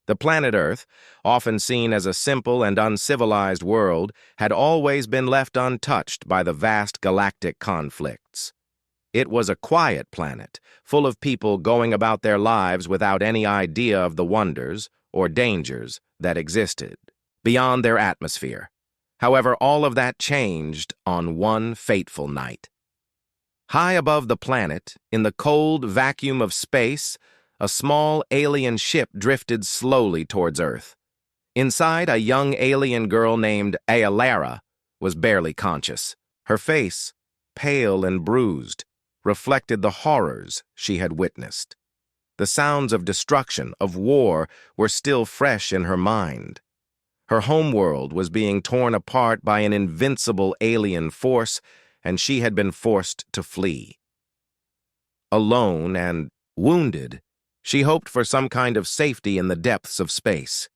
The planet Earth, often seen as a simple and uncivilized world, had always been left untouched by the vast galactic conflicts. It was a quiet planet, full of people going about their lives without any idea of the wonders or dangers that existed beyond their atmosphere. However, all of that changed on one fateful night. High above the planet, in the cold vacuum of space, a small alien ship drifted slowly towards Earth. Inside, a young alien girl named Aelara was barely conscious. Her face, pale and bruised, reflected the horrors she had witnessed. The sounds of destruction, of war, were still fresh in her mind. Her homeworld was being torn apart by an invincible alien force, and she had been forced to flee. Alone and wounded, she hoped for some kind of safety in the depths of space.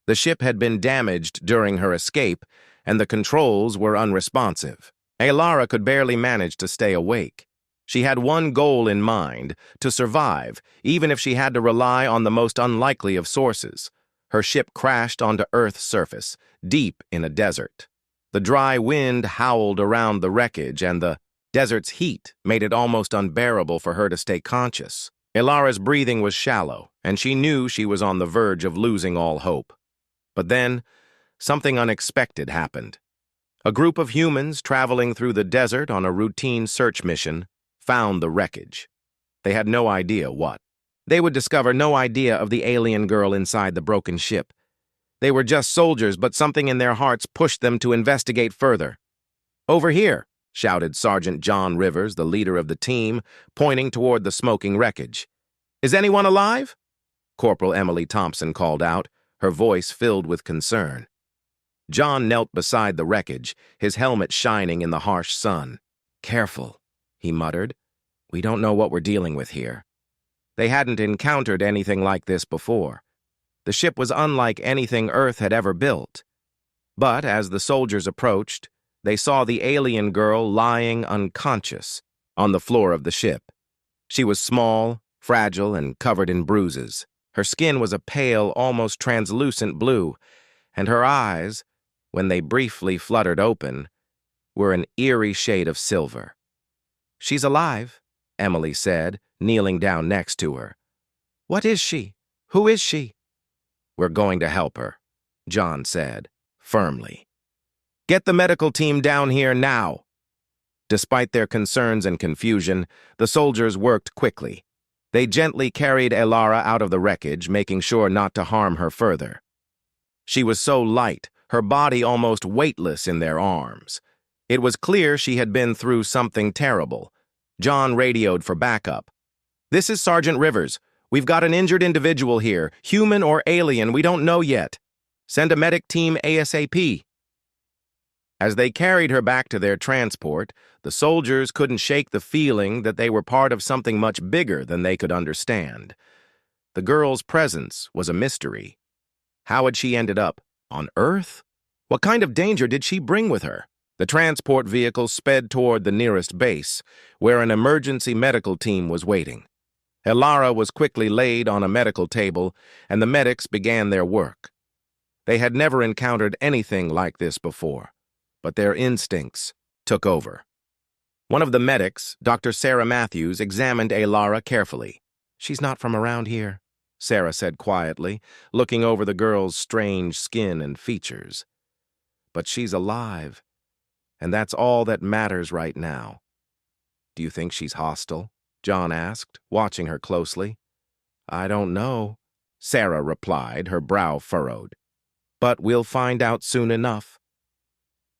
The ship had been damaged during her escape, and the controls were unresponsive. Aelara could barely manage to stay awake. She had one goal in mind: to survive, even if she had to rely on the most unlikely of sources. Her ship crashed onto Earth's surface, deep in a desert. The dry wind howled around the wreckage, and the desert's heat made it almost unbearable for her to stay conscious. Aelara's breathing was shallow, and she knew she was on the verge of losing all hope. But then, something unexpected happened. A group of humans traveling through the desert on a routine search mission found the wreckage. They had no idea what. They would discover no idea of the alien girl inside the broken ship. They were just soldiers, but something in their hearts pushed them to investigate further. "Over here!" shouted Sergeant John Rivers, the leader of the team, pointing toward the smoking wreckage. "Is anyone alive?" Corporal Emily Thompson called out, her voice filled with concern. John knelt beside the wreckage, his helmet shining in the harsh sun. "Careful," he muttered. "We don't know what we're dealing with here." They hadn't encountered anything like this before. The ship was unlike anything Earth had ever built. But as the soldiers approached, they saw the alien girl lying unconscious on the floor of the ship. She was small, fragile, and covered in bruises. Her skin was a pale, almost translucent blue, and her eyes, when they briefly fluttered open, were an eerie shade of silver. "She's alive," Emily said, kneeling down next to her. "What is she? Who is she?" "We're going to help her," John said, firmly. "Get the medical team down here now." Despite their concerns and confusion, the soldiers worked quickly. They gently carried Aelara out of the wreckage, making sure not to harm her further. She was so light, her body almost weightless in their arms. It was clear she had been through something terrible. John radioed for backup. "This is Sergeant Rivers. We've got an injured individual here, human or alien, we don't know yet. Send a medic team ASAP." As they carried her back to their transport, the soldiers couldn't shake the feeling that they were part of something much bigger than they could understand. The girl's presence was a mystery. How had she ended up on Earth? What kind of danger did she bring with her? The transport vehicle sped toward the nearest base, where an emergency medical team was waiting. Aelara was quickly laid on a medical table, and the medics began their work. They had never encountered anything like this before, but their instincts took over. One of the medics, Dr. Sarah Matthews, examined Aelara carefully. "She's not from around here," Sarah said quietly, looking over the girl's strange skin and features. "But she's alive, and that's all that matters right now." "Do you think she's hostile?" John asked, watching her closely. "I don't know," Sarah replied, her brow furrowed. "But we'll find out soon enough."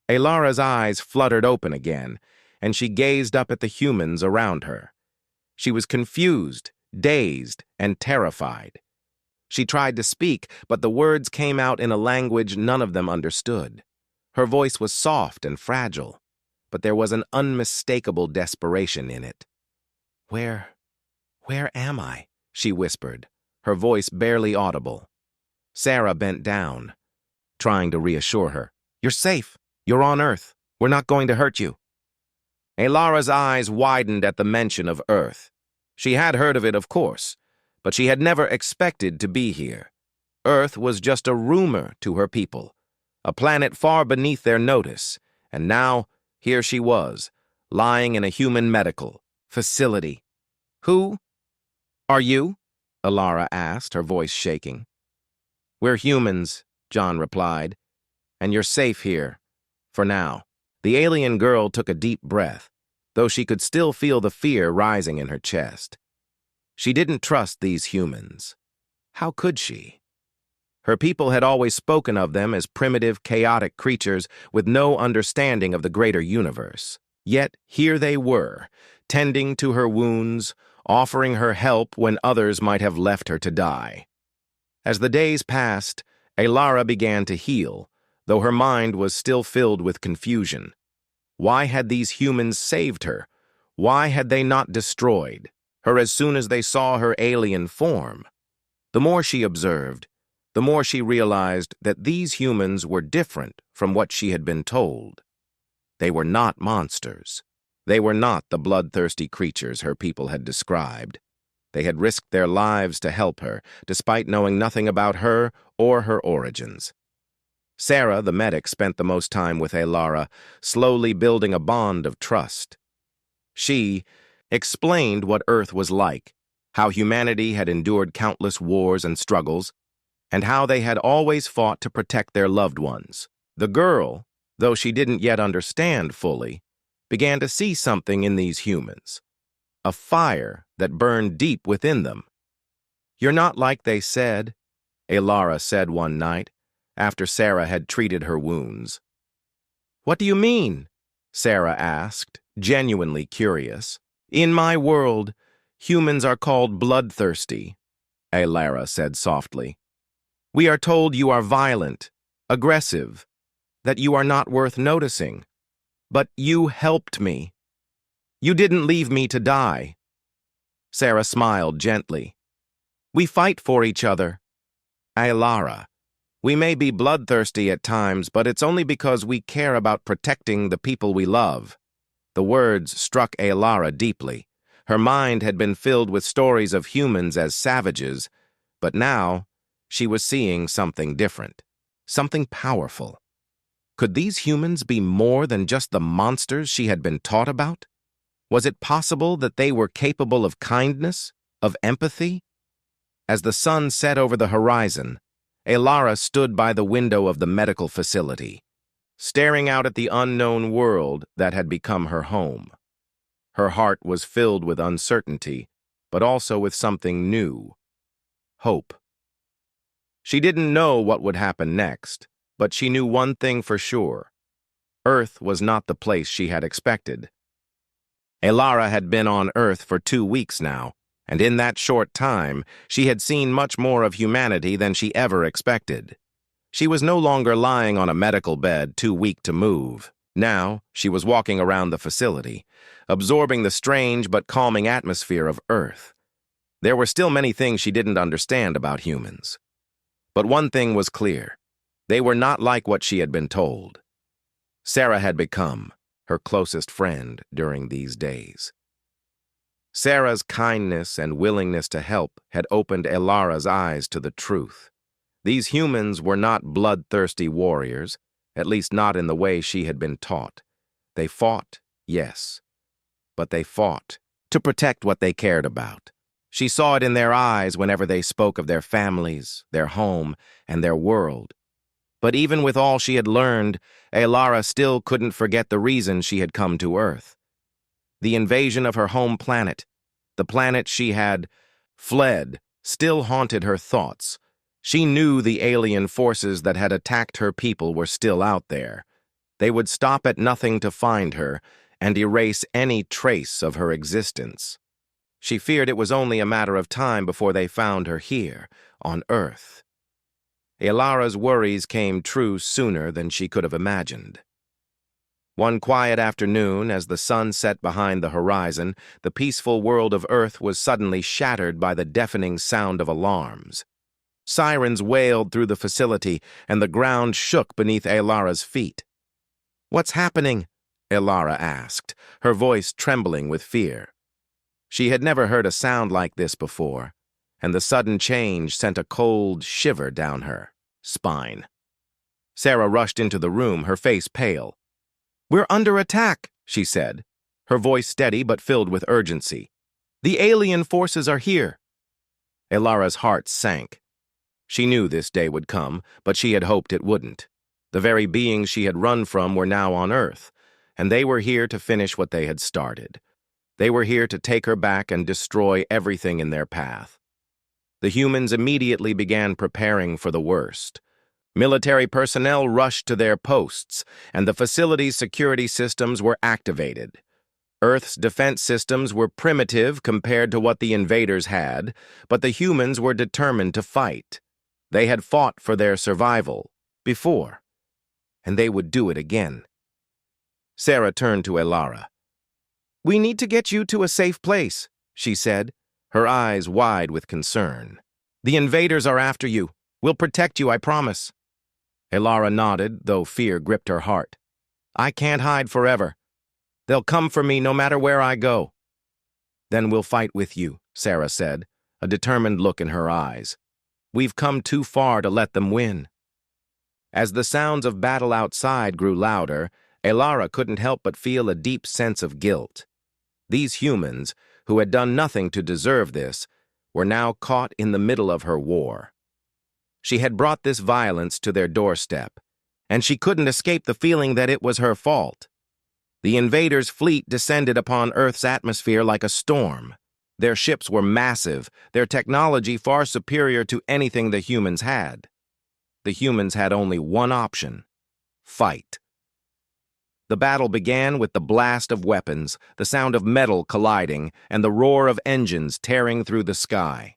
Aelara's eyes fluttered open again, and she gazed up at the humans around her. She was confused, dazed, and terrified. She tried to speak, but the words came out in a language none of them understood. Her voice was soft and fragile, but there was an unmistakable desperation in it. Where am I?" she whispered, her voice barely audible. Sarah bent down, trying to reassure her. "You're safe. You're on Earth. We're not going to hurt you." Aelara's eyes widened at the mention of Earth. She had heard of it, of course, but she had never expected to be here. Earth was just a rumor to her people, a planet far beneath their notice, and now here she was, lying in a human medical facility. "Who are you?" Alara asked, her voice shaking. "We're humans," John replied, "and you're safe here, for now." The alien girl took a deep breath, though she could still feel the fear rising in her chest. She didn't trust these humans. How could she? Her people had always spoken of them as primitive, chaotic creatures with no understanding of the greater universe. Yet here they were, tending to her wounds, offering her help when others might have left her to die. As the days passed, Alara began to heal, though her mind was still filled with confusion. Why had these humans saved her? Why had they not destroyed her as soon as they saw her alien form? The more she observed, the more she realized that these humans were different from what she had been told. They were not monsters. They were not the bloodthirsty creatures her people had described. They had risked their lives to help her, despite knowing nothing about her or her origins. Sarah, the medic, spent the most time with Alara, slowly building a bond of trust. She explained what Earth was like, how humanity had endured countless wars and struggles, and how they had always fought to protect their loved ones. The girl, though she didn't yet understand fully, began to see something in these humans, a fire that burned deep within them. "You're not like they said," Alara said one night, after Sarah had treated her wounds. "What do you mean?" Sarah asked, genuinely curious. "In my world, humans are called bloodthirsty," Alara said softly. "We are told you are violent, aggressive, that you are not worth noticing. But you helped me. You didn't leave me to die." Sarah smiled gently. "We fight for each other. Alara, we may be bloodthirsty at times, but it's only because we care about protecting the people we love." The words struck Alara deeply. Her mind had been filled with stories of humans as savages, but now she was seeing something different, something powerful. Could these humans be more than just the monsters she had been taught about? Was it possible that they were capable of kindness, of empathy? As the sun set over the horizon, Alara stood by the window of the medical facility, staring out at the unknown world that had become her home. Her heart was filled with uncertainty, but also with something new: hope. She didn't know what would happen next, but she knew one thing for sure. Earth was not the place she had expected. Alara had been on Earth for 2 weeks now, and in that short time, she had seen much more of humanity than she ever expected. She was no longer lying on a medical bed too weak to move. Now, she was walking around the facility, absorbing the strange but calming atmosphere of Earth. There were still many things she didn't understand about humans. But one thing was clear: they were not like what she had been told. Sarah had become her closest friend during these days. Sarah's kindness and willingness to help had opened Alara's eyes to the truth. These humans were not bloodthirsty warriors, at least not in the way she had been taught. They fought, yes, but they fought to protect what they cared about. She saw it in their eyes whenever they spoke of their families, their home, and their world. But even with all she had learned, Alara still couldn't forget the reason she had come to Earth. The invasion of her home planet, the planet she had fled, still haunted her thoughts. She knew the alien forces that had attacked her people were still out there. They would stop at nothing to find her and erase any trace of her existence. She feared it was only a matter of time before they found her here, on Earth. Alara's worries came true sooner than she could have imagined. One quiet afternoon, as the sun set behind the horizon, the peaceful world of Earth was suddenly shattered by the deafening sound of alarms. Sirens wailed through the facility, and the ground shook beneath Alara's feet. "What's happening?" Alara asked, her voice trembling with fear. She had never heard a sound like this before, and the sudden change sent a cold shiver down her spine. Sarah rushed into the room, her face pale. "We're under attack," she said, her voice steady but filled with urgency. "The alien forces are here." Elara's heart sank. She knew this day would come, but she had hoped it wouldn't. The very beings she had run from were now on Earth, and they were here to finish what they had started. They were here to take her back and destroy everything in their path. The humans immediately began preparing for the worst. Military personnel rushed to their posts, and the facility's security systems were activated. Earth's defense systems were primitive compared to what the invaders had, but the humans were determined to fight. They had fought for their survival before, and they would do it again. Sarah turned to Elara. "We need to get you to a safe place," she said, her eyes wide with concern. "The invaders are after you. We'll protect you, I promise." Elara nodded, though fear gripped her heart. "I can't hide forever. They'll come for me no matter where I go." "Then we'll fight with you," Sarah said, a determined look in her eyes. "We've come too far to let them win." As the sounds of battle outside grew louder, Elara couldn't help but feel a deep sense of guilt. These humans, who had done nothing to deserve this, were now caught in the middle of her war. She had brought this violence to their doorstep, and she couldn't escape the feeling that it was her fault. The invaders' fleet descended upon Earth's atmosphere like a storm. Their ships were massive, their technology far superior to anything the humans had. The humans had only one option: fight. The battle began with the blast of weapons, the sound of metal colliding, and the roar of engines tearing through the sky.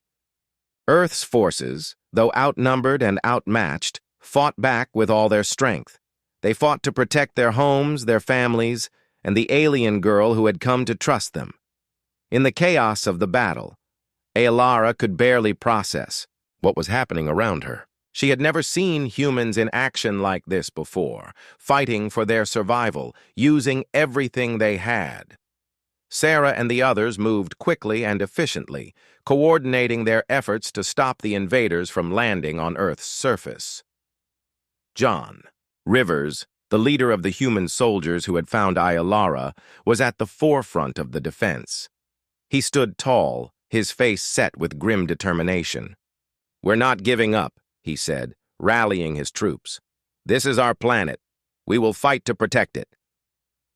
Earth's forces, though outnumbered and outmatched, fought back with all their strength. They fought to protect their homes, their families, and the alien girl who had come to trust them. In the chaos of the battle, Elara could barely process what was happening around her. She had never seen humans in action like this before, fighting for their survival, using everything they had. Sarah and the others moved quickly and efficiently, coordinating their efforts to stop the invaders from landing on Earth's surface. John Rivers, the leader of the human soldiers who had found Elara, was at the forefront of the defense. He stood tall, his face set with grim determination. "We're not giving up," he said, rallying his troops. "This is our planet. We will fight to protect it."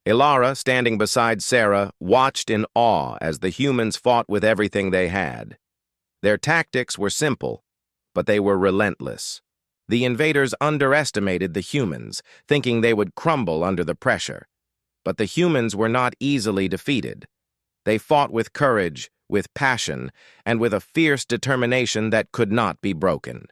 Elara, standing beside Sarah, watched in awe as the humans fought with everything they had. Their tactics were simple, but they were relentless. The invaders underestimated the humans, thinking they would crumble under the pressure. But the humans were not easily defeated. They fought with courage, with passion, and with a fierce determination that could not be broken.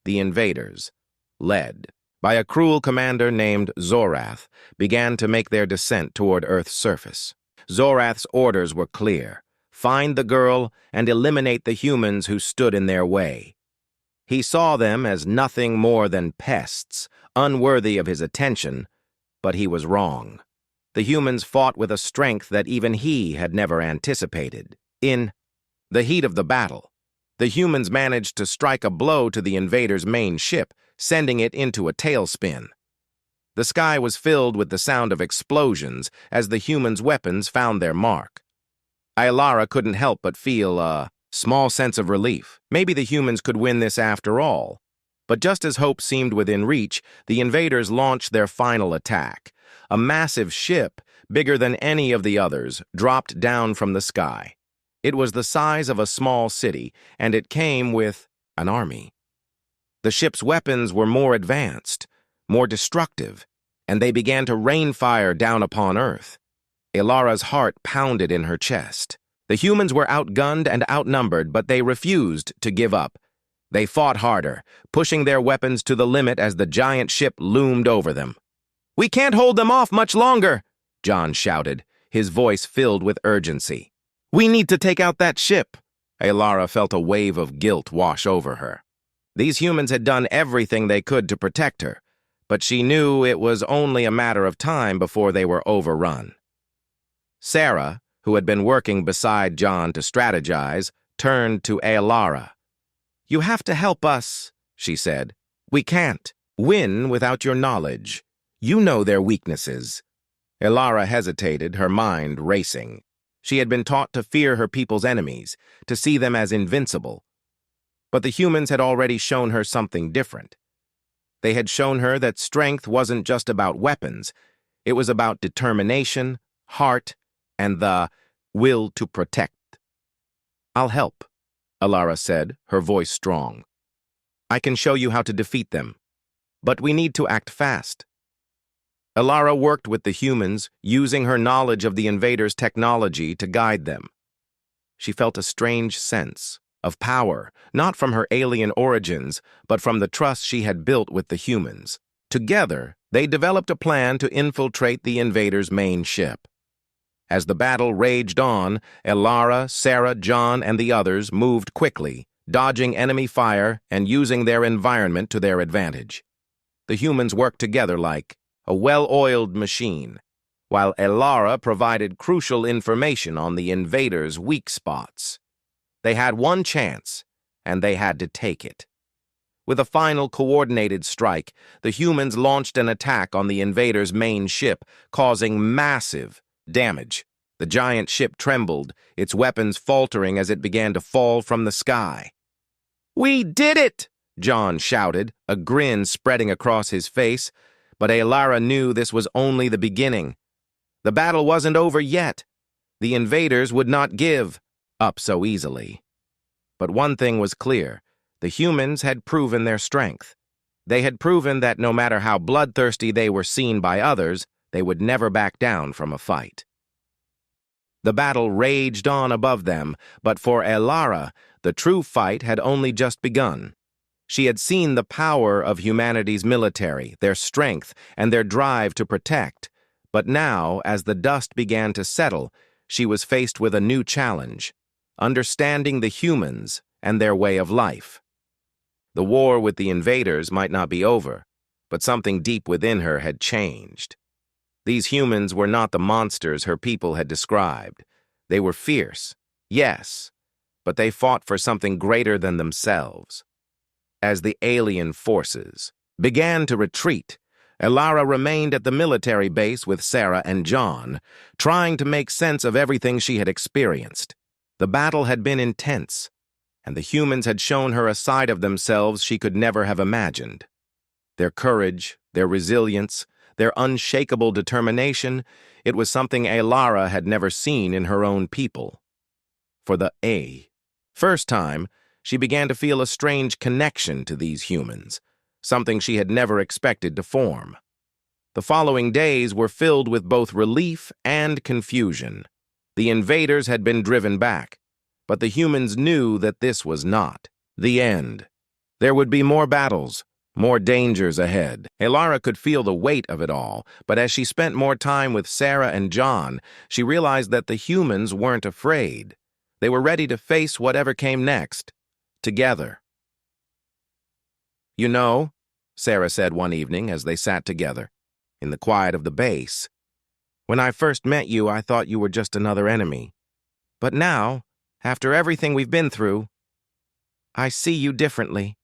The invaders, led by a cruel commander named Zorath, began to make their descent toward Earth's surface. Zorath's orders were clear: find the girl and eliminate the humans who stood in their way. He saw them as nothing more than pests, unworthy of his attention, but he was wrong. The humans fought with a strength that even he had never anticipated. In the heat of the battle, the humans managed to strike a blow to the invaders' main ship, sending it into a tailspin. The sky was filled with the sound of explosions as the humans' weapons found their mark. Elara couldn't help but feel a small sense of relief. Maybe the humans could win this after all. But just as hope seemed within reach, the invaders launched their final attack. A massive ship, bigger than any of the others, dropped down from the sky. It was the size of a small city, and it came with an army. The ship's weapons were more advanced, more destructive, and they began to rain fire down upon Earth. Elara's heart pounded in her chest. The humans were outgunned and outnumbered, but they refused to give up. They fought harder, pushing their weapons to the limit as the giant ship loomed over them. "We can't hold them off much longer," John shouted, his voice filled with urgency. "We need to take out that ship." Elara felt a wave of guilt wash over her. These humans had done everything they could to protect her, but she knew it was only a matter of time before they were overrun. Sarah, who had been working beside John to strategize, turned to Elara. "You have to help us," she said. "We can't win without your knowledge. You know their weaknesses." Elara hesitated, her mind racing. She had been taught to fear her people's enemies, to see them as invincible. But the humans had already shown her something different. They had shown her that strength wasn't just about weapons. It was about determination, heart, and the will to protect. "I'll help," Elara said, her voice strong. "I can show you how to defeat them. But we need to act fast." Elara worked with the humans, using her knowledge of the invaders' technology to guide them. She felt a strange sense of power, not from her alien origins, but from the trust she had built with the humans. Together, they developed a plan to infiltrate the invaders' main ship. As the battle raged on, Elara, Sarah, John, and the others moved quickly, dodging enemy fire and using their environment to their advantage. The humans worked together like a well-oiled machine, while Elara provided crucial information on the invaders' weak spots. They had one chance, and they had to take it. With a final coordinated strike, the humans launched an attack on the invaders' main ship, causing massive damage. The giant ship trembled, its weapons faltering as it began to fall from the sky. "We did it!" John shouted, a grin spreading across his face, but Elara knew this was only the beginning. The battle wasn't over yet. The invaders would not give up so easily. But one thing was clear. The humans had proven their strength. They had proven that no matter how bloodthirsty they were seen by others, they would never back down from a fight. The battle raged on above them, but for Elara, the true fight had only just begun. She had seen the power of humanity's military, their strength, and their drive to protect. But now, as the dust began to settle, she was faced with a new challenge: understanding the humans and their way of life. The war with the invaders might not be over, but something deep within her had changed. These humans were not the monsters her people had described. They were fierce, yes, but they fought for something greater than themselves. As the alien forces began to retreat, Elara remained at the military base with Sarah and John, trying to make sense of everything she had experienced. The battle had been intense, and the humans had shown her a side of themselves she could never have imagined. Their courage, their resilience, their unshakable determination, it was something Elara had never seen in her own people. For the first time, she began to feel a strange connection to these humans, something she had never expected to form. The following days were filled with both relief and confusion. The invaders had been driven back, but the humans knew that this was not the end. There would be more battles, more dangers ahead. Elara could feel the weight of it all, but as she spent more time with Sarah and John, she realized that the humans weren't afraid. They were ready to face whatever came next, together. "You know," Sarah said one evening as they sat together, in the quiet of the base, "when I first met you, I thought you were just another enemy. But now, after everything we've been through, I see you differently."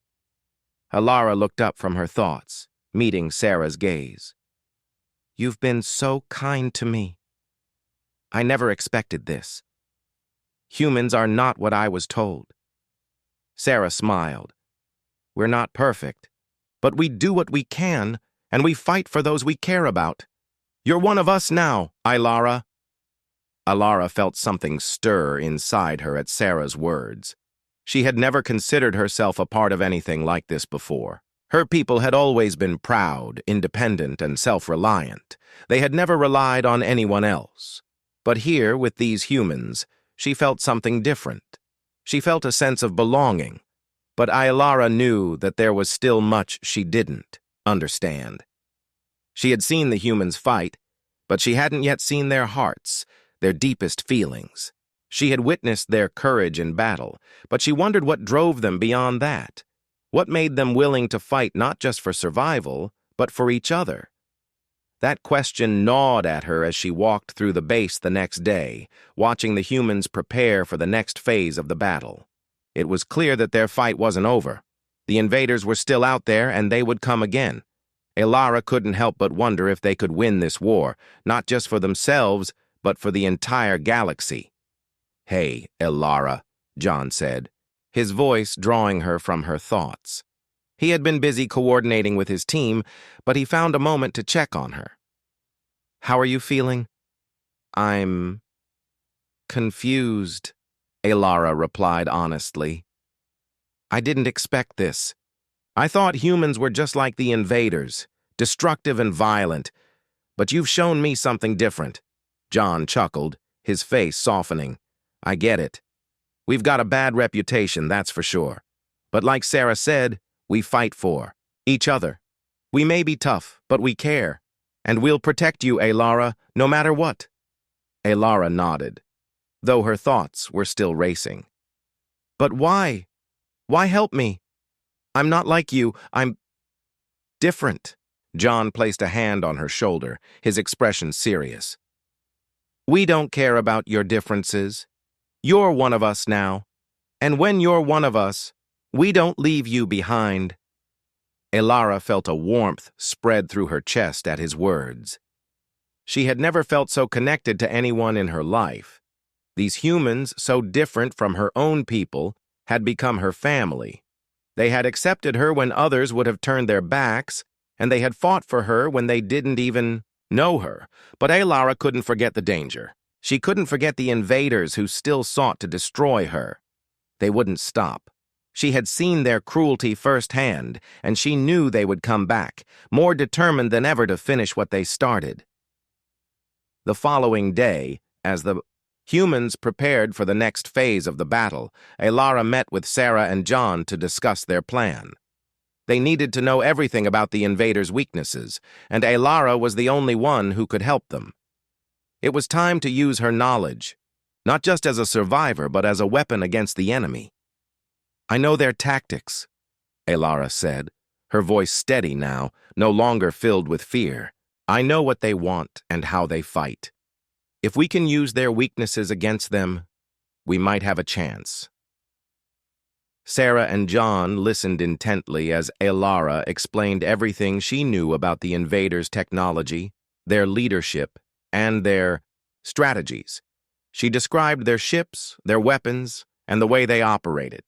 Elara looked up from her thoughts, meeting Sarah's gaze. "You've been so kind to me. I never expected this. Humans are not what I was told." Sarah smiled. "We're not perfect, but we do what we can, and we fight for those we care about. You're one of us now, Elara." Elara felt something stir inside her at Sarah's words. She had never considered herself a part of anything like this before. Her people had always been proud, independent, and self-reliant. They had never relied on anyone else. But here, with these humans, she felt something different. She felt a sense of belonging, but Elara knew that there was still much she didn't understand. She had seen the humans fight, but she hadn't yet seen their hearts, their deepest feelings. She had witnessed their courage in battle, but she wondered what drove them beyond that. What made them willing to fight not just for survival, but for each other? That question gnawed at her as she walked through the base the next day, watching the humans prepare for the next phase of the battle. It was clear that their fight wasn't over. The invaders were still out there, and they would come again. Elara couldn't help but wonder if they could win this war, not just for themselves, but for the entire galaxy. "Hey, Elara," John said, his voice drawing her from her thoughts. He had been busy coordinating with his team, but he found a moment to check on her. "How are you feeling?" "I'm confused," Elara replied honestly. "I didn't expect this. I thought humans were just like the invaders, destructive and violent, but you've shown me something different." John chuckled, his face softening. "I get it. We've got a bad reputation, that's for sure. But like Sarah said, we fight for each other. We may be tough, but we care. And we'll protect you, Elara, no matter what." Elara nodded, though her thoughts were still racing. "But why? Why help me? I'm not like you. I'm different." John placed a hand on her shoulder, his expression serious. "We don't care about your differences. You're one of us now. And when you're one of us, we don't leave you behind." Elara felt a warmth spread through her chest at his words. She had never felt so connected to anyone in her life. These humans, so different from her own people, had become her family. They had accepted her when others would have turned their backs, and they had fought for her when they didn't even know her. But Elara couldn't forget the danger. She couldn't forget the invaders who still sought to destroy her. They wouldn't stop. She had seen their cruelty firsthand, and she knew they would come back, more determined than ever to finish what they started. The following day, as the humans prepared for the next phase of the battle, Elara met with Sarah and John to discuss their plan. They needed to know everything about the invaders' weaknesses, and Elara was the only one who could help them. It was time to use her knowledge, not just as a survivor, but as a weapon against the enemy. "I know their tactics," Elara said, her voice steady now, no longer filled with fear. "I know what they want and how they fight. If we can use their weaknesses against them, we might have a chance." Sarah and John listened intently as Elara explained everything she knew about the invaders' technology, their leadership, and their strategies. She described their ships, their weapons, and the way they operated.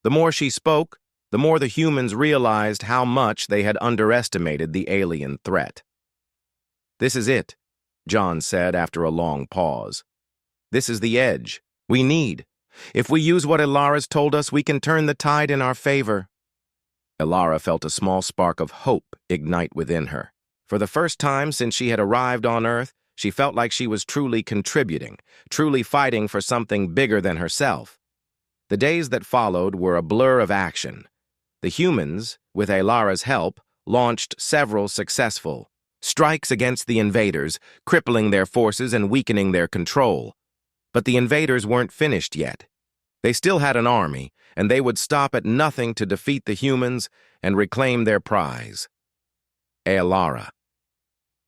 The more she spoke, the more the humans realized how much they had underestimated the alien threat. "This is it," John said after a long pause. "This is the edge we need. If we use what Elara's told us, we can turn the tide in our favor." Elara felt a small spark of hope ignite within her. For the first time since she had arrived on Earth, she felt like she was truly contributing, truly fighting for something bigger than herself. The days that followed were a blur of action. The humans, with Elara's help, launched several successful strikes against the invaders, crippling their forces and weakening their control. But the invaders weren't finished yet. They still had an army, and they would stop at nothing to defeat the humans and reclaim their prize. Elara.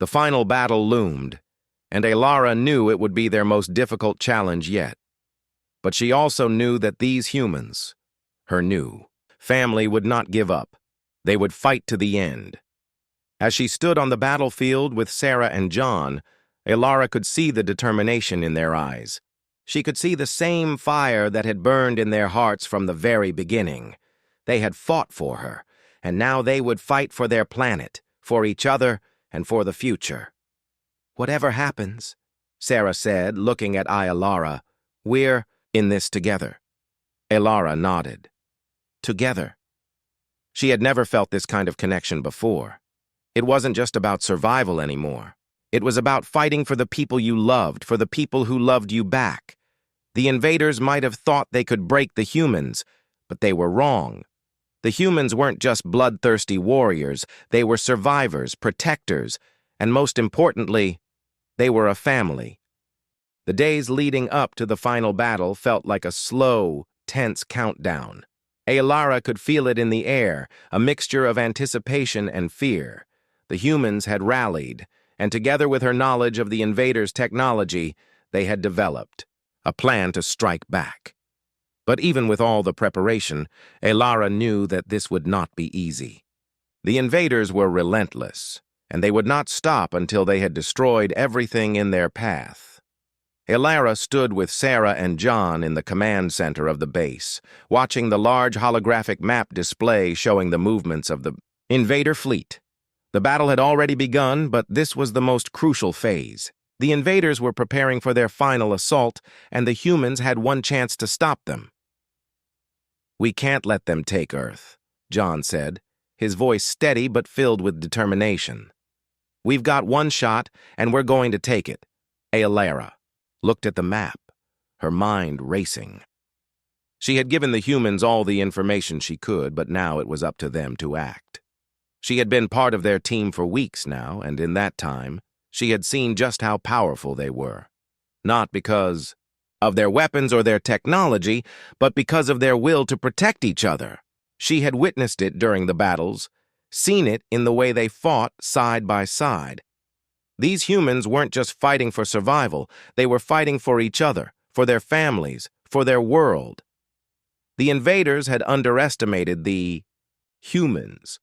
The final battle loomed, and Elara knew it would be their most difficult challenge yet. But she also knew that these humans, her new family, would not give up. They would fight to the end. As she stood on the battlefield with Sarah and John, Elara could see the determination in their eyes. She could see the same fire that had burned in their hearts from the very beginning. They had fought for her, and now they would fight for their planet, for each other, and for the future. "Whatever happens," Sarah said, looking at Elara, "we're in this together." Elara nodded. Together. She had never felt this kind of connection before. It wasn't just about survival anymore. It was about fighting for the people you loved, for the people who loved you back. The invaders might have thought they could break the humans, but they were wrong. The humans weren't just bloodthirsty warriors. They were survivors, protectors, and most importantly, they were a family. The days leading up to the final battle felt like a slow, tense countdown. Elara could feel it in the air, a mixture of anticipation and fear. The humans had rallied, and together with her knowledge of the invaders' technology, they had developed a plan to strike back. But even with all the preparation, Elara knew that this would not be easy. The invaders were relentless, and they would not stop until they had destroyed everything in their path. Elara stood with Sarah and John in the command center of the base, watching the large holographic map display showing the movements of the invader fleet. The battle had already begun, but this was the most crucial phase. The invaders were preparing for their final assault, and the humans had one chance to stop them. "We can't let them take Earth," John said, his voice steady but filled with determination. "We've got one shot, and we're going to take it." Elara looked at the map, her mind racing. She had given the humans all the information she could, but now it was up to them to act. She had been part of their team for weeks now, and in that time, she had seen just how powerful they were. Not because of their weapons or their technology, but because of their will to protect each other. She had witnessed it during the battles, seen it in the way they fought side by side. These humans weren't just fighting for survival, they were fighting for each other, for their families, for their world. The invaders had underestimated the humans,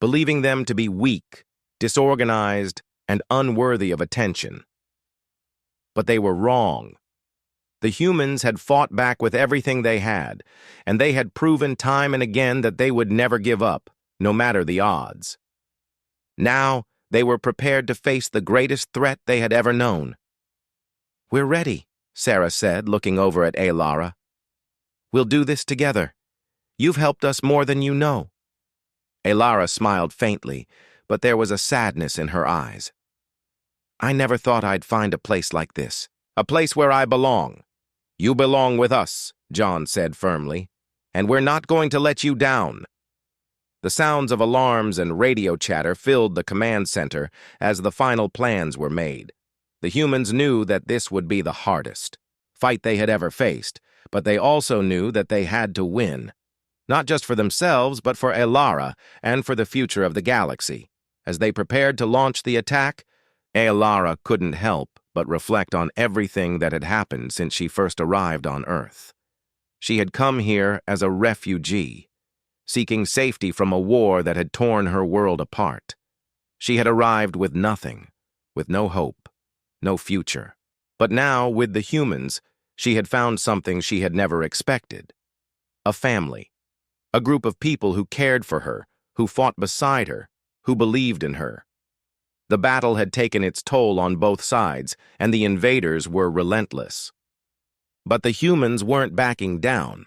believing them to be weak, disorganized, and unworthy of attention. But they were wrong. The humans had fought back with everything they had, and they had proven time and again that they would never give up, no matter the odds. Now, they were prepared to face the greatest threat they had ever known. "We're ready," Sarah said, looking over at Elara. "We'll do this together. You've helped us more than you know." Elara smiled faintly, but there was a sadness in her eyes. "I never thought I'd find a place like this, a place where I belong." "You belong with us," John said firmly, "and we're not going to let you down." The sounds of alarms and radio chatter filled the command center as the final plans were made. The humans knew that this would be the hardest fight they had ever faced, but they also knew that they had to win. Not just for themselves, but for Elara and for the future of the galaxy. As they prepared to launch the attack, Elara couldn't help but reflect on everything that had happened since she first arrived on Earth. She had come here as a refugee, seeking safety from a war that had torn her world apart. She had arrived with nothing, with no hope, no future. But now, with the humans, she had found something she had never expected. A family. A group of people who cared for her, who fought beside her, who believed in her. The battle had taken its toll on both sides, and the invaders were relentless. But the humans weren't backing down.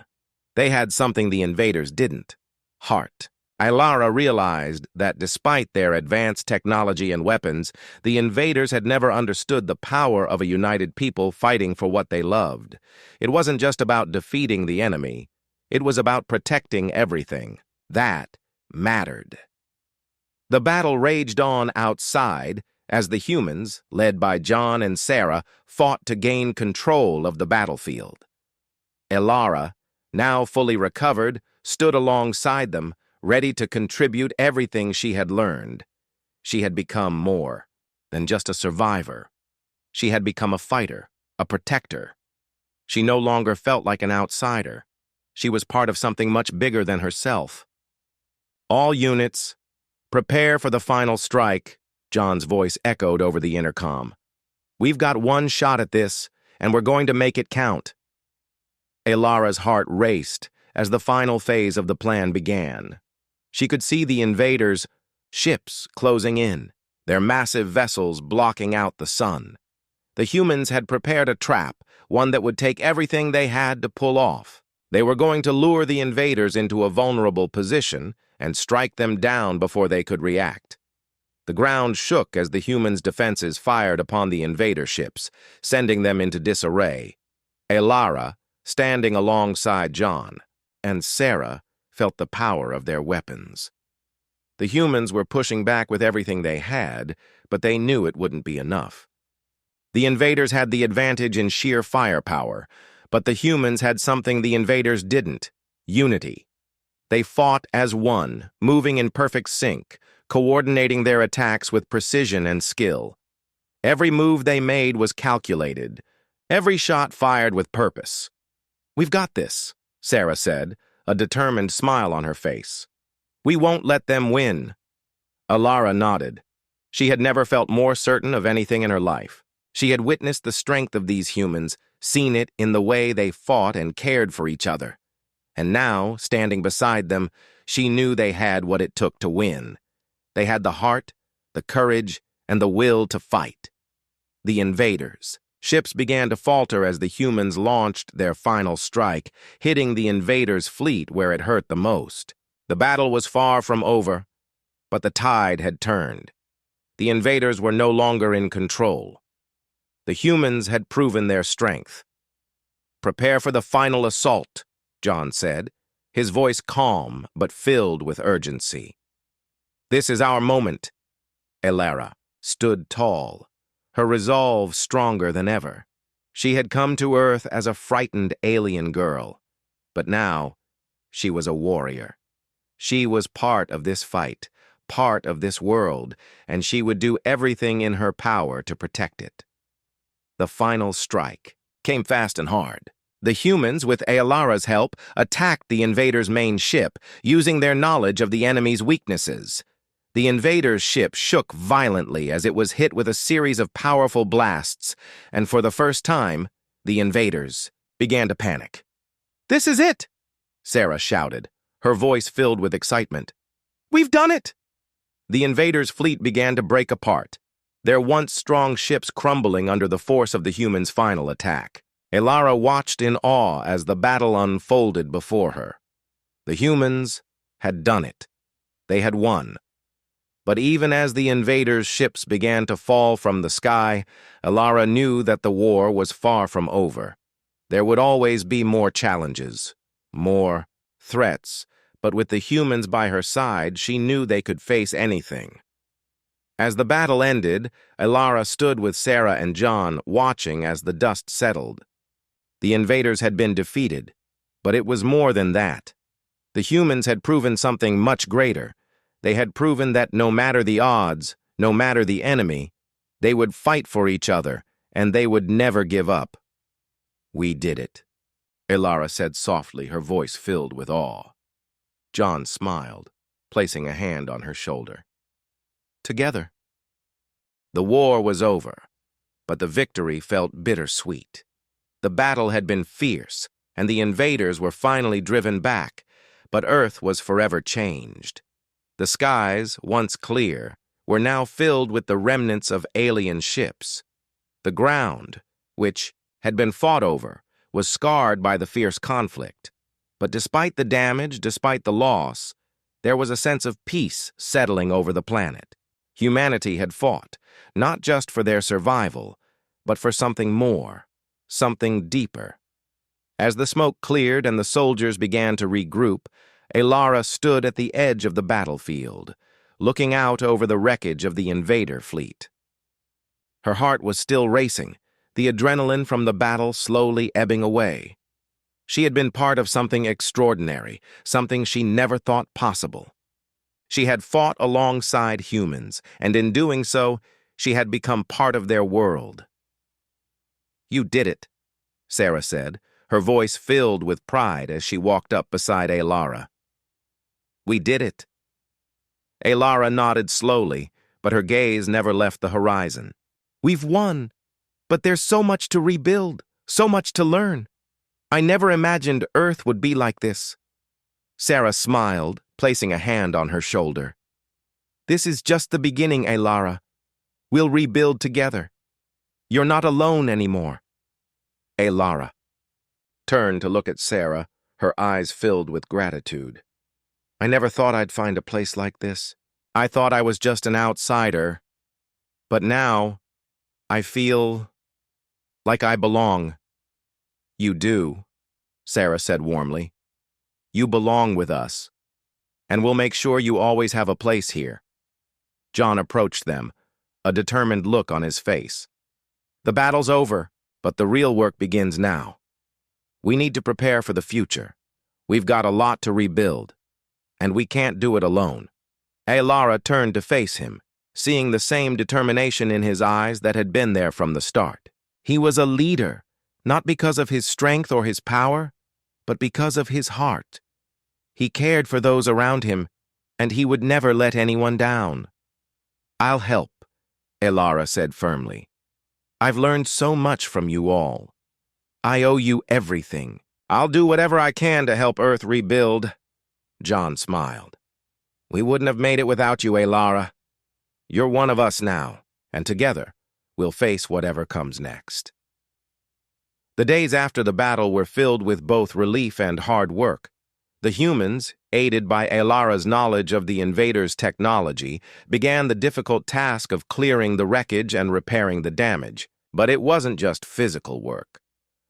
They had something the invaders didn't: heart. Elara realized that despite their advanced technology and weapons, the invaders had never understood the power of a united people fighting for what they loved. It wasn't just about defeating the enemy. It was about protecting everything. That mattered. The battle raged on outside as the humans, led by John and Sarah, fought to gain control of the battlefield. Elara, now fully recovered, stood alongside them, ready to contribute everything she had learned. She had become more than just a survivor. She had become a fighter, a protector. She no longer felt like an outsider. She was part of something much bigger than herself. "All units, prepare for the final strike," John's voice echoed over the intercom. "We've got one shot at this, and we're going to make it count." Elara's heart raced as the final phase of the plan began. She could see the invaders' ships closing in, their massive vessels blocking out the sun. The humans had prepared a trap, one that would take everything they had to pull off. They were going to lure the invaders into a vulnerable position and strike them down before they could react. The ground shook as the humans' defenses fired upon the invader ships, sending them into disarray. Elara, standing alongside John, and Sarah felt the power of their weapons. The humans were pushing back with everything they had, but they knew it wouldn't be enough. The invaders had the advantage in sheer firepower, but the humans had something the invaders didn't: unity. They fought as one, moving in perfect sync, coordinating their attacks with precision and skill. Every move they made was calculated, every shot fired with purpose. "We've got this," Sarah said, a determined smile on her face. We won't let them win. Alara nodded. She had never felt more certain of anything in her life. She had witnessed the strength of these humans, seen it in the way they fought and cared for each other. And now, standing beside them, she knew they had what it took to win. They had the heart, the courage, and the will to fight. The invaders. Ships began to falter as the humans launched their final strike, hitting the invaders' fleet where it hurt the most. The battle was far from over, but the tide had turned. The invaders were no longer in control. The humans had proven their strength. Prepare for the final assault, John said, his voice calm but filled with urgency. This is our moment. Alara stood tall, her resolve stronger than ever. She had come to Earth as a frightened alien girl, but now she was a warrior. She was part of this fight, part of this world, and she would do everything in her power to protect it. The final strike came fast and hard. The humans, with Alara's help, attacked the invaders' main ship, using their knowledge of the enemy's weaknesses. The invaders' ship shook violently as it was hit with a series of powerful blasts, and for the first time, the invaders began to panic. "This is it!" Sarah shouted, her voice filled with excitement. "We've done it!" The invaders' fleet began to break apart, their once strong ships crumbling under the force of the humans' final attack. Alara watched in awe as the battle unfolded before her. The humans had done it. They had won. But even as the invaders' ships began to fall from the sky, Alara knew that the war was far from over. There would always be more challenges, more threats, but with the humans by her side, she knew they could face anything. As the battle ended, Alara stood with Sarah and John, watching as the dust settled. The invaders had been defeated, but it was more than that. The humans had proven something much greater. They had proven that no matter the odds, no matter the enemy, they would fight for each other, and they would never give up. "We did it," Alara said softly, her voice filled with awe. John smiled, placing a hand on her shoulder. "Together." The war was over, but the victory felt bittersweet. The battle had been fierce, and the invaders were finally driven back, but Earth was forever changed. The skies, once clear, were now filled with the remnants of alien ships. The ground, which had been fought over, was scarred by the fierce conflict. But despite the damage, despite the loss, there was a sense of peace settling over the planet. Humanity had fought, not just for their survival, but for something more, something deeper. As the smoke cleared and the soldiers began to regroup, Alara stood at the edge of the battlefield, looking out over the wreckage of the invader fleet. Her heart was still racing, the adrenaline from the battle slowly ebbing away. She had been part of something extraordinary, something she never thought possible. She had fought alongside humans, and in doing so, she had become part of their world. "You did it," Sarah said, her voice filled with pride as she walked up beside Alara. "We did it." Alara nodded slowly, but her gaze never left the horizon. "We've won, but there's so much to rebuild, so much to learn. I never imagined Earth would be like this." Sarah smiled, placing a hand on her shoulder. "This is just the beginning, Alara. We'll rebuild together. You're not alone anymore." Alara turned to look at Sarah, her eyes filled with gratitude. "I never thought I'd find a place like this. I thought I was just an outsider. But now, I feel like I belong." "You do," Sarah said warmly. "You belong with us, and we'll make sure you always have a place here." John approached them, a determined look on his face. "The battle's over, but the real work begins now. We need to prepare for the future. We've got a lot to rebuild, and we can't do it alone." Alara turned to face him, seeing the same determination in his eyes that had been there from the start. He was a leader, not because of his strength or his power, but because of his heart. He cared for those around him, and he would never let anyone down. "I'll help," Elara said firmly. "I've learned so much from you all. I owe you everything." "I'll do whatever I can to help Earth rebuild," John smiled. "We wouldn't have made it without you, Elara. You're one of us now, and together, we'll face whatever comes next." The days after the battle were filled with both relief and hard work. The humans, aided by Elara's knowledge of the invaders' technology, began the difficult task of clearing the wreckage and repairing the damage. But it wasn't just physical work.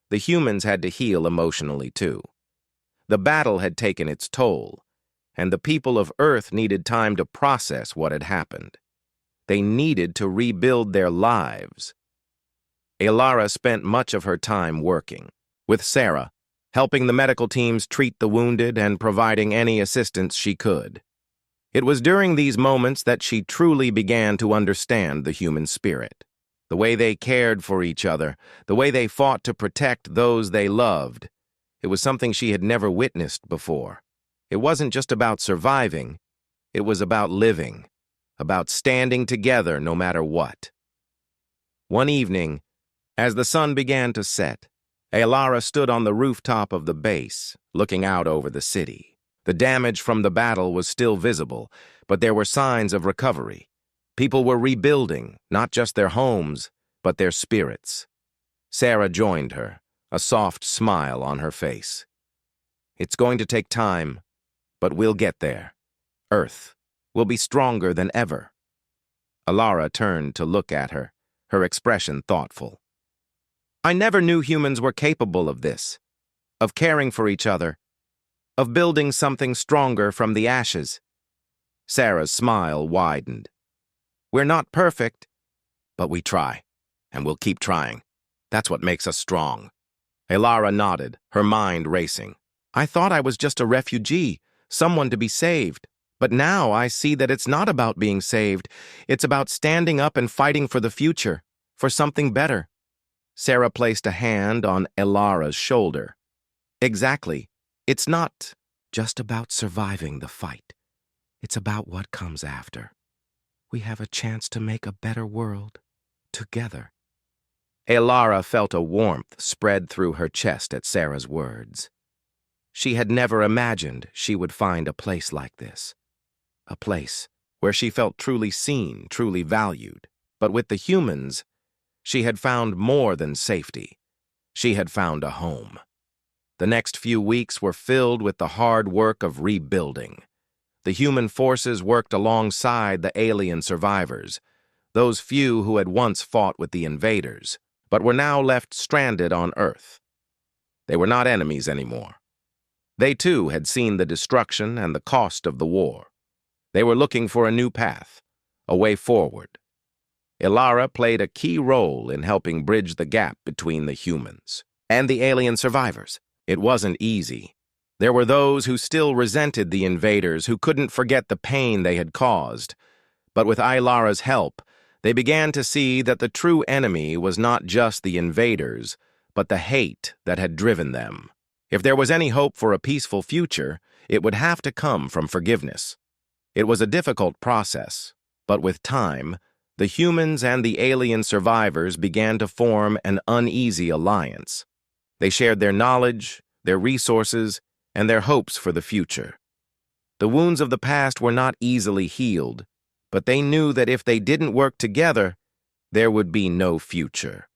The humans had to heal emotionally too. The battle had taken its toll, and the people of Earth needed time to process what had happened. They needed to rebuild their lives. Elara spent much of her time working, with Sarah, helping the medical teams treat the wounded and providing any assistance she could. It was during these moments that she truly began to understand the human spirit. The way they cared for each other, the way they fought to protect those they loved. It was something she had never witnessed before. It wasn't just about surviving, it was about living, about standing together no matter what. One evening, as the sun began to set, Elara stood on the rooftop of the base, looking out over the city. The damage from the battle was still visible, but there were signs of recovery. People were rebuilding, not just their homes, but their spirits. Sarah joined her, a soft smile on her face. "It's going to take time, but we'll get there. Earth will be stronger than ever." Elara turned to look at her, her expression thoughtful. "I never knew humans were capable of this, of caring for each other, of building something stronger from the ashes." Sarah's smile widened. "We're not perfect, but we try, and we'll keep trying. That's what makes us strong." Elara nodded, her mind racing. "I thought I was just a refugee, someone to be saved. But now I see that it's not about being saved. It's about standing up and fighting for the future, for something better." Sarah placed a hand on Elara's shoulder. "Exactly. It's not just about surviving the fight. It's about what comes after. We have a chance to make a better world, together." Elara felt a warmth spread through her chest at Sarah's words. She had never imagined she would find a place like this. A place where she felt truly seen, truly valued. But with the humans, she had found more than safety. She had found a home. The next few weeks were filled with the hard work of rebuilding. The human forces worked alongside the alien survivors, those few who had once fought with the invaders, but were now left stranded on Earth. They were not enemies anymore. They too had seen the destruction and the cost of the war. They were looking for a new path, a way forward. Elara played a key role in helping bridge the gap between the humans and the alien survivors. It wasn't easy. There were those who still resented the invaders, who couldn't forget the pain they had caused. But with Elara's help, they began to see that the true enemy was not just the invaders, but the hate that had driven them. If there was any hope for a peaceful future, it would have to come from forgiveness. It was a difficult process, but with time, the humans and the alien survivors began to form an uneasy alliance. They shared their knowledge, their resources, and their hopes for the future. The wounds of the past were not easily healed, but they knew that if they didn't work together, there would be no future.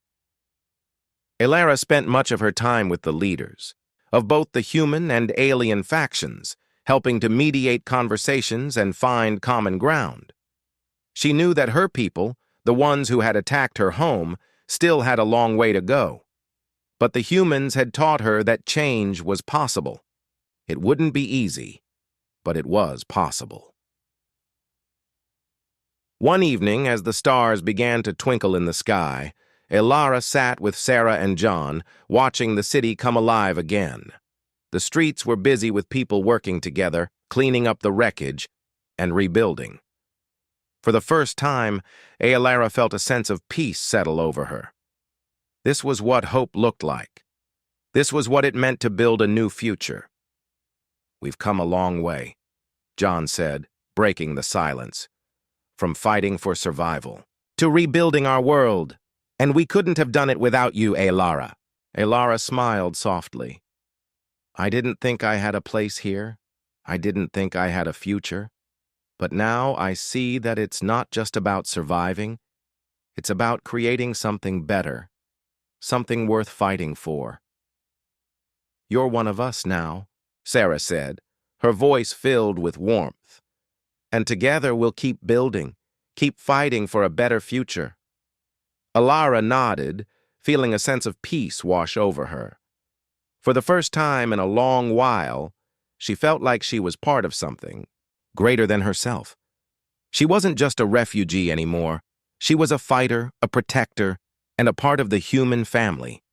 Elara spent much of her time with the leaders of both the human and alien factions, helping to mediate conversations and find common ground. She knew that her people, the ones who had attacked her home, still had a long way to go. But the humans had taught her that change was possible. It wouldn't be easy, but it was possible. One evening, as the stars began to twinkle in the sky, Elara sat with Sarah and John, watching the city come alive again. The streets were busy with people working together, cleaning up the wreckage, and rebuilding. For the first time, Elara felt a sense of peace settle over her. This was what hope looked like. This was what it meant to build a new future. "We've come a long way," John said, breaking the silence. "From fighting for survival to rebuilding our world. And we couldn't have done it without you, Alara." Alara smiled softly. "I didn't think I had a place here. I didn't think I had a future. But now I see that it's not just about surviving. It's about creating something better, something worth fighting for." "You're one of us now," Sarah said, her voice filled with warmth. "And together we'll keep building, keep fighting for a better future." Alara nodded, feeling a sense of peace wash over her. For the first time in a long while, she felt like she was part of something greater than herself. She wasn't just a refugee anymore. She was a fighter, a protector, and a part of the human family.